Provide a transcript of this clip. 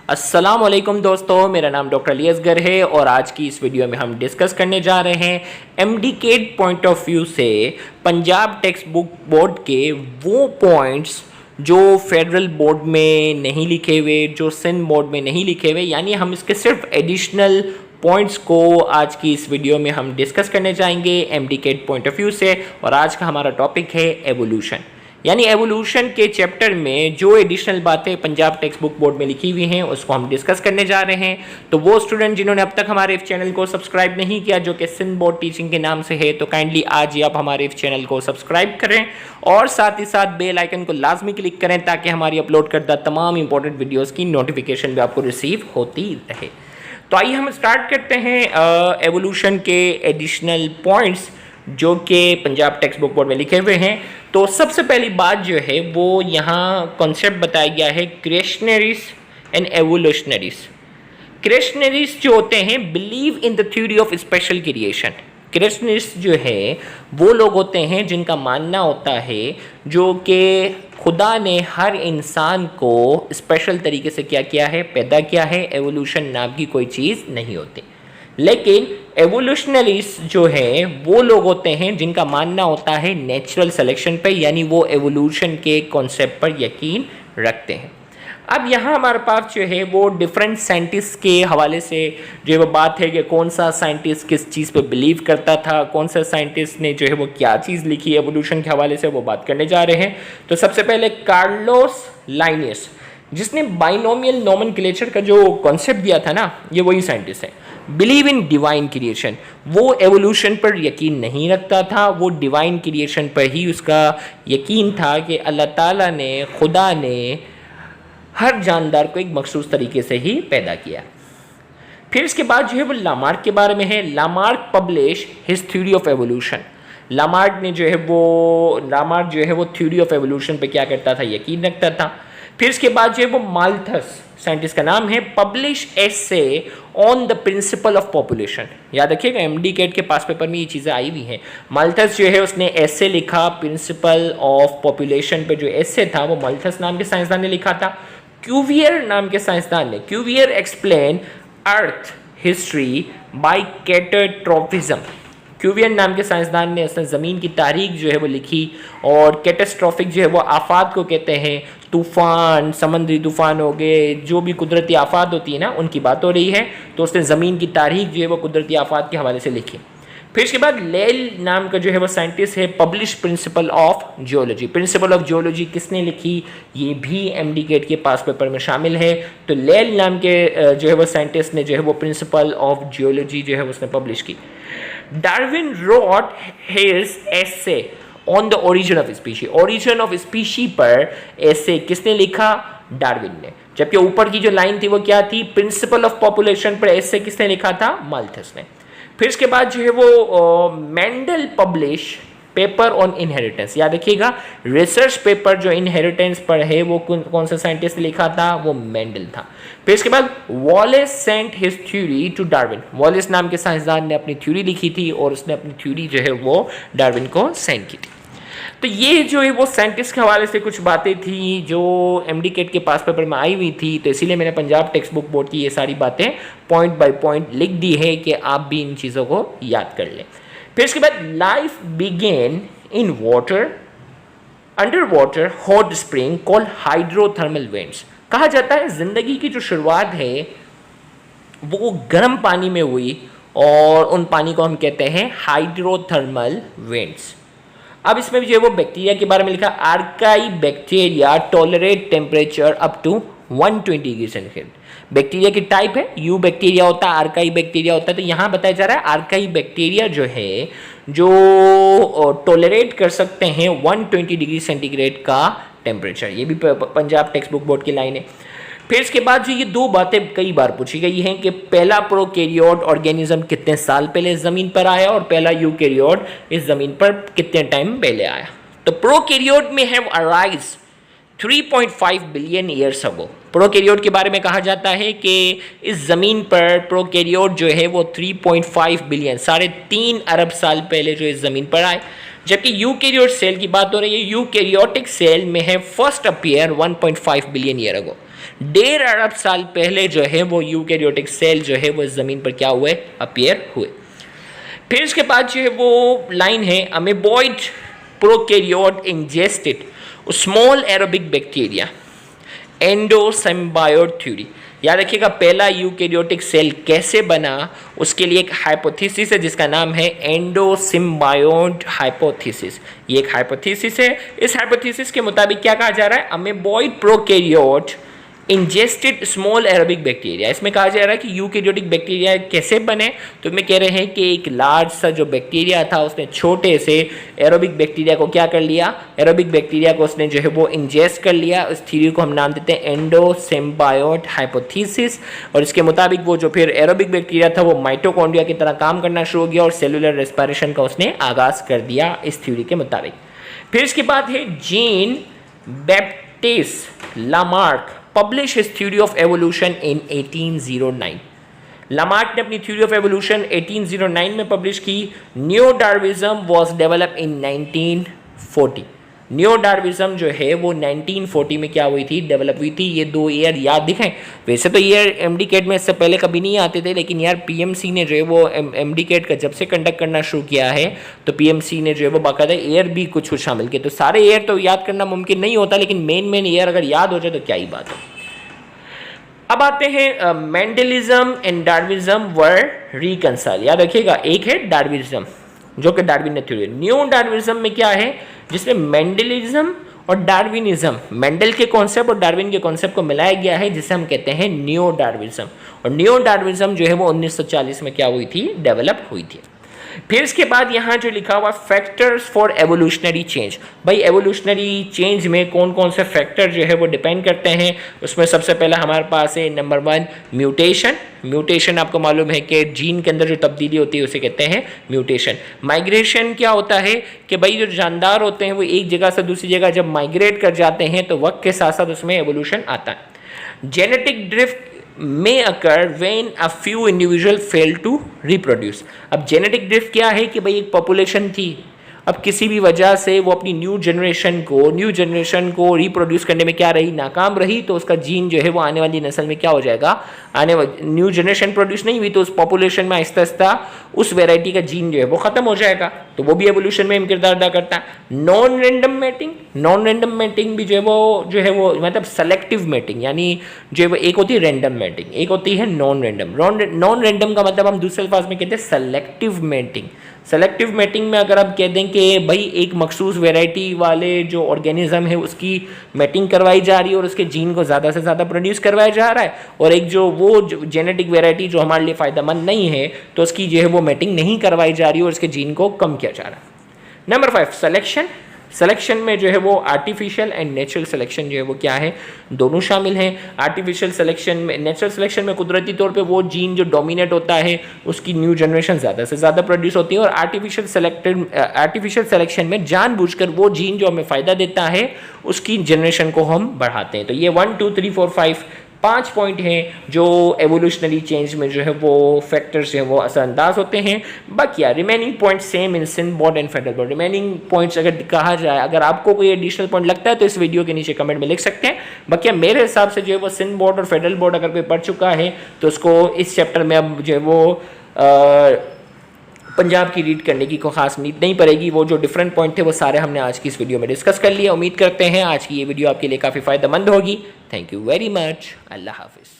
अस्सलाम वालेकुम दोस्तों, मेरा नाम डॉक्टर अली असगर है और आज की इस वीडियो में हम डिस्कस करने जा रहे हैं एमडीकेट पॉइंट ऑफ व्यू से पंजाब टेक्स्ट बुक बोर्ड के वो पॉइंट्स जो फेडरल बोर्ड में नहीं लिखे हुए, जो सिंध बोर्ड में नहीं लिखे हुए, यानी हम इसके सिर्फ एडिशनल पॉइंट्स को आज की इस वीडियो में हम डिस्कस करने जाएंगे एमडीकेट पॉइंट ऑफ व्यू से। और आज का हमारा टॉपिक है एवोल्यूशन, यानी एवोल्यूशन के चैप्टर में जो एडिशनल बातें पंजाब टेक्स्ट बुक बोर्ड में लिखी हुई हैं उसको हम डिस्कस करने जा रहे हैं। तो वो स्टूडेंट जिन्होंने अब तक हमारे इस चैनल को सब्सक्राइब नहीं किया, जो कि सिंध बोर्ड टीचिंग के नाम से है, तो काइंडली आज ही आप हमारे इस चैनल को सब्सक्राइब करें और साथ ही साथ बेल आइकन को लाजमी क्लिक करें ताकि हमारी अपलोड करदा तमाम इंपॉर्टेंट वीडियोज़ की नोटिफिकेशन भी आपको रिसीव होती रहे। तो आइए हम स्टार्ट करते हैं एवोल्यूशन के एडिशनल पॉइंट्स जो कि पंजाब टेक्स्ट बुक बोर्ड में लिखे हुए हैं। तो सबसे पहली बात जो है वो यहाँ कॉन्सेप्ट बताया गया है क्रिएशनरीज एंड एवोल्यूशनरीज। क्रिएशनरीज जो होते हैं believe in the theory of special creation. Creationist जो है वो लोग होते हैं जिनका मानना होता है जो कि खुदा ने हर इंसान को स्पेशल तरीके से क्या किया है, पैदा किया है। एवोल्यूशन नाम की कोई चीज़ नहीं होती। लेकिन एवोल्यूशनरिस्ट जो है वो लोग होते हैं जिनका मानना होता है नेचुरल सिलेक्शन पे, यानी वो एवोल्यूशन के कॉन्सेप्ट पर यकीन रखते हैं। अब यहाँ हमारे पास जो है वो डिफरेंट साइंटिस्ट के हवाले से जो है वो बात है कि कौन सा साइंटिस्ट किस चीज़ पे बिलीव करता था, कौन सा साइंटिस्ट ने जो है वो क्या चीज़ लिखी एवोल्यूशन के हवाले से, वो बात करने जा रहे हैं। तो सबसे पहले कार्लोस लाइनियस, जिसने बाइनोमियल नोमेनक्लेचर का जो कॉन्सेप्ट दिया था ना, ये वही साइंटिस्ट है। बिलीव इन डिवाइन क्रिएशन, वो एवोल्यूशन पर यकीन नहीं रखता था, वो डिवाइन क्रिएशन पर ही उसका यकीन था कि अल्लाह ताला ने, खुदा ने हर जानदार को एक मखसूस तरीके से ही पैदा किया। फिर इसके बाद जो है वो लामार्क के बारे में है। Lamarck publish his theory of evolution. Lamarck जो है वो थ्योरी ऑफ एवोल्यूशन पे क्या करता था, यकीन रखता था। फिर इसके बाद जो है वो माल्थस, साइंटिस्ट का नाम है, publish essay on the principle of population. याद रखिएगा एमडीकेट के पास पेपर में ये चीज़ें आई हुई हैं। माल्थस जो है उसने एसे लिखा प्रिंसिपल ऑफ पॉपुलेशन पे, जो एसे था वो माल्थस नाम के साइंसदान ने लिखा था। क्यूवियर नाम के साइंसदान ने, Cuvier explain earth history by कैटास्ट्रोफिज्म। Cuvier नाम के साइंसदान ने उसने ज़मीन की तारीख जो है वो लिखी, और कैटास्ट्रोफिक जो है वो आफात को कहते हैं। तूफ़ान, समुद्री तूफ़ान हो गए, जो भी कुदरती आफात होती है ना, उनकी बात हो रही है। तो उसने ज़मीन की तारीख जो है वो कुदरती आफात के हवाले से लिखी। फिर इसके बाद लेल नाम का जो है वो साइंटिस्ट है, publish principle of geology. Principle of geology किसने लिखी, ये भी एमडीकेट के पास पेपर में शामिल है। तो लेल नाम के जो है वो साइंटिस्ट ने जो है वो प्रिंसिपल ऑफ जियोलॉजी जो है उसने पब्लिश की। Darwin road his essay on the origin of species. Origin of species पर एसे किसने लिखा, डार्विन ने। जबकि ऊपर की जो लाइन थी वो क्या थी, प्रिंसिपल ऑफ पॉपुलेशन पर एसे किसने लिखा था, माल्थस ने। फिर इसके बाद जो है वो Mendel publish paper on inheritance. याद रखिएगा रिसर्च पेपर जो इनहेरिटेंस पर है वो कौन सा साइंटिस्ट ने लिखा था, वो मेंडल था। फिर इसके बाद Wallace sent his theory to Darwin. Wallace नाम के साइंसदान ने अपनी थ्योरी लिखी थी और उसने अपनी थ्योरी जो है वो डार्विन को सेंड की थी। तो ये जो है वो साइंटिस्ट के हवाले से कुछ बातें थी जो एमडीकेट के पास पेपर में आई हुई थी। तो इसीलिए मैंने पंजाब टेक्स्ट बुक बोर्ड की ये सारी बातें पॉइंट बाय पॉइंट लिख दी है कि आप भी इन चीज़ों को याद कर लें। फिर इसके बाद life began in water, under water hot spring called hydrothermal vents. कहा जाता है जिंदगी की जो शुरुआत है वो गर्म पानी में हुई और उन पानी को हम कहते हैं हाइड्रोथर्मल वेंट्स। अब इसमें जो है वो बैक्टीरिया के बारे में लिखा, archaea bacteria tolerate temperature up to 120 degree centigrade. Bacteria की टाइप है, यू बैक्टीरिया होता है, आर्काई बैक्टीरिया होता है। तो यहाँ बताया जा रहा है आर्काई बैक्टीरिया जो है जो टॉलरेट कर सकते हैं 120 डिग्री सेंटीग्रेड का टेम्परेचर। ये भी पंजाब टेक्स्ट बुक बोर्ड की लाइन है। फिर इसके बाद जो ये दो बातें कई बार पूछी गई हैं कि पहला प्रोकैरियोट ऑर्गेनिज्म कितने साल पहले इस ज़मीन पर आया और पहला यूकैरियोट इस ज़मीन पर कितने टाइम पहले आया। तो प्रोकैरियोट में have arise 3.5 billion years ago. Prokaryote के बारे में कहा जाता है कि इस ज़मीन पर प्रोकैरियोट जो है वो 3.5 बिलियन, 3.5 अरब साल पहले जो इस ज़मीन पर आए। जबकि यूकैरियोट सेल की बात हो रही है, यूकैरियोटिक सेल में है first appear 1.5 billion year ago. 1.5 अरब साल पहले जो है वो यूकैरियोटिक सेल जो है वो ज़मीन पर क्या हुए, अपीयर हुए। फिर इसके बाद जो है वो लाइन है, amoeboid prokaryote ingested small aerobic bacteria endosymbiont theory. याद रखिएगा पहला यूकैरियोटिक सेल कैसे बना, उसके लिए एक हाइपोथेसिस है जिसका नाम है एंडोसिम्बायोट हाइपोथेसिस। ये एक हाइपोथेसिस है। इस हाइपोथेसिस के मुताबिक क्या कहा जा रहा है, amoeboid prokaryote ingested small aerobic bacteria. इसमें कहा जा रहा है कि यूकैरियोटिक बैक्टीरिया कैसे बने, तो इसमें कह रहे हैं कि एक लार्ज सा जो बैक्टीरिया था उसने छोटे से एरोबिक बैक्टीरिया को क्या कर लिया, एरोबिक बैक्टीरिया को उसने जो है वो इंजेस्ट कर लिया। इस थ्योरी को हम नाम देते हैं एंडोसिम्बायोट हाइपोथेसिस। और इसके मुताबिक वो जो फिर एरोबिक बैक्टीरिया था वो माइटोकॉन्ड्रिया की तरह काम करना शुरू हो गया और सेलुलर रेस्पिरेशन का उसने आगाज कर दिया इस थ्योरी के मुताबिक। फिर इसके बाद है Jean Baptiste Lamarck publish his theory of evolution in 1809। Lamarck ने अपनी थ्योरी ऑफ एवोल्यूशन 1809 में पब्लिश की। New Darwinism was develop in 1940। New Darwinism जो है वो 1940 में क्या हुई थी, डेवलप हुई थी। ये 2 ईयर याद दिखाएं। वैसे तो ईयर एमडीकेट में इससे पहले कभी नहीं आते थे, लेकिन यार पीएमसी ने जो है वो एमडीकेट का जब से कंडक्ट करना शुरू किया है तो पीएमसी ने जो है वो बाकायदा ईयर भी कुछ शामिल किए। तो सारे ईयर तो याद करना मुमकिन नहीं होता, लेकिन मेन ईयर अगर याद हो जाए तो क्या ही बात हो। अब आते हैं Mendelism and Darwinism were reconcile. याद रखिएगा एक है डार्विनिज्म जो कि डार्विन ने थ्योरी। न्यू डार्विनिज्म में क्या है, जिसमें मेंडलिज्म और डार्विनिज्म, मेंडल के कॉन्सेप्ट और डार्विन के कॉन्सेप्ट को मिलाया गया है, जिसे हम कहते हैं न्यू डार्विनिज्म। और न्यू डार्विनिज्म जो है वो 1940 में क्या हुई थी, डेवलप हुई थी। फिर इसके बाद यहाँ जो लिखा हुआ फैक्टर्स फॉर एवोल्यूशनरी चेंज। भाई एवोल्यूशनरी चेंज में कौन कौन से फैक्टर जो है वो डिपेंड करते हैं। उसमें सबसे पहला हमारे पास है नंबर 1 म्यूटेशन। म्यूटेशन आपको मालूम है कि जीन के अंदर जो तब्दीली होती है उसे कहते हैं म्यूटेशन। माइग्रेशन क्या होता है कि भाई जो जानदार होते हैं वो एक जगह से दूसरी जगह जब माइग्रेट कर जाते हैं तो वक्त के साथ साथ उसमें एवोल्यूशन आता है। Genetic drift may occur when a few individual fail to reproduce। अब जेनेटिक ड्रिफ्ट क्या है कि भाई एक पॉपुलेशन थी, अब किसी भी वजह से वो अपनी न्यू जनरेशन को रिप्रोड्यूस करने में क्या रही, नाकाम रही, तो उसका जीन जो है वो आने वाली नस्ल में क्या हो जाएगा, न्यू जनरेशन प्रोड्यूस नहीं हुई तो उस पॉपुलेशन में आहिस्ता आहिस्ता उस वैरायटी का जीन जो है वो खत्म हो जाएगा। तो वो भी एवोल्यूशन में किरदार अदा करता है। नॉन रैंडम मैटिंग भी जो है वो मतलब सेलेक्टिव मैटिंग, यानी जो है वो एक होती है रैंडम मैटिंग, एक होती है नॉन रैंडम। नॉन रैंडम का मतलब हम दूसरे अल्फाज में कहते हैं सेलेक्टिव मैटिंग। सेलेक्टिव मैटिंग में अगर आप कह दें कि भाई एक मखसूस वैरायटी वाले जो ऑर्गेनिज्म है उसकी मैटिंग करवाई जा रही है और उसके जीन को ज़्यादा से ज़्यादा प्रोड्यूस करवाया जा रहा है, और एक जो वो जेनेटिक वैरायटी जो हमारे लिए फ़ायदेमंद नहीं है तो उसकी जो है वो मैटिंग नहीं करवाई जा रही है और उसके जीन को कम किया जा रहा है। नंबर 5 सिलेक्शन में जो है वो आर्टिफिशियल एंड नेचुरल सिलेक्शन जो है वो क्या है, दोनों शामिल हैं। आर्टिफिशियल सिलेक्शन में, नेचुरल सिलेक्शन में कुदरती तौर पे वो जीन जो डोमिनेट होता है उसकी न्यू जनरेशन ज़्यादा से ज़्यादा प्रोड्यूस होती है, और आर्टिफिशियल सिलेक्शन में जानबूझकर वो जीन जो हमें फ़ायदा देता है उसकी जनरेशन को हम बढ़ाते हैं। तो ये 1 2 3 4 5 पॉइंट हैं जो एवोल्यूशनरी चेंज में जो है वो फैक्टर्स जो है वो असरअंदाज होते हैं। बाकी रिमेनिंग पॉइंट सेम इन सिनबॉर्ड एंड फेडरलबॉर्ड। रिमेनिंग पॉइंट्स अगर कहा जाए, अगर आपको कोई एडिशनल पॉइंट लगता है तो इस वीडियो के नीचे कमेंट में लिख सकते हैं। बाकी मेरे हिसाब से जो है वो सिनबॉर्ड और फेडरल बोर्ड अगर कोई पढ़ चुका है तो उसको इस चैप्टर में अब जो है वो पंजाब की रीड करने की कोई खास नीड नहीं पड़ेगी। वो जो डिफरेंट पॉइंट थे वो सारे हमने आज की इस वीडियो में डिस्कस कर लिया। उम्मीद करते हैं आज की ये वीडियो आपके लिए काफ़ी फ़ायदेमंद होगी। Thank you very much. अल्लाह हाफिज़।